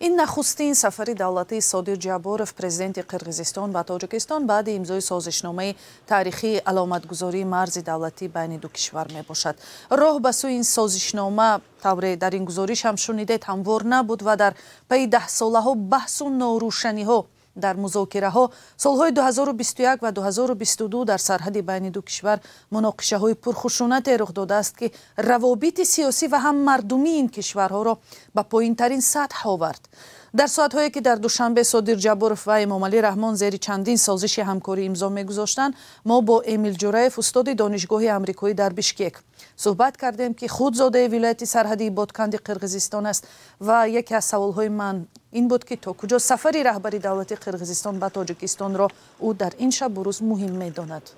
این نخستین سفر دولتی صادق جابرов президенти قرقیزستان به تاجیکستان بعد امضای سازشنامه تاریخی علامتگذاری مرز دولتی بین دو کشور می باشد. راه به سوی این سازشنامه طور در این گزارش هم شنیدید هموار نبود و در پی 10 ساله ها بحث و ناروشنی ها در مذاکره ها سالهای 2021 و 2022 در سرحد بین دو کشور مناقشه های پرخشونت رخ داده است که روابط سیاسی و هم مردمی این کشورها را به پایین ترین سطح آورد. در ساعت‌هایی که در دوشنبه صادق جابرов و امامعلی رحمان زیر چندین سازش همکاری امضا می‌گذاشتند، ما با امیل جورایف استاد دانشگاه آمریکایی در بیشکک صحبت کردیم که خودزاده ولایت سرحدی بادکند قرقیزستان است و یکی از سوال‌های من این بود که تا کجا سفری رهبری دولت قرقیزستان به تاجیکستان را او در این شب و روز مهم می‌داند.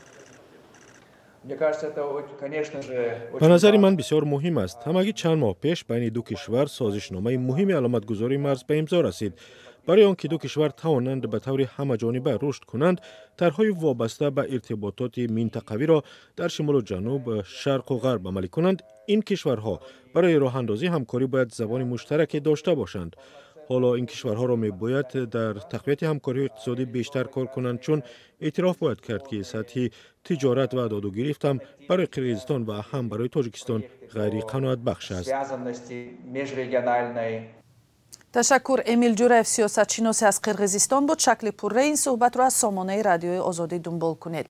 به نظر من بسیار مهم است. همگی چند ماه پیش بین دو کشور سازشنامه مهم علامتگذاری مرز به امضا رسید. برای آنکه دو کشور توانند به طور همه‌جانبه رشد کنند، طرح‌های وابسته به ارتباطات منطقوی را در شمال و جنوب، شرق و غرب عملی کنند، این کشورها برای راه اندازی همکاری باید زبان مشترکی داشته باشند. حالا این کشورها را می‌باید در تقویت همکاری اقتصادی بیشتر کار کنند، چون اعتراف باید کرد که سطح تجارت و داد و گرفت هم برای قرقیزستان و هم برای تاجیکستان غیر قناعت بخش است. تشکر. امیل جورایف سیاستشناس از قرقیزستان بود. شکل پرره این صحبت را از سامانه رادیوی آزادی دنبال کنید.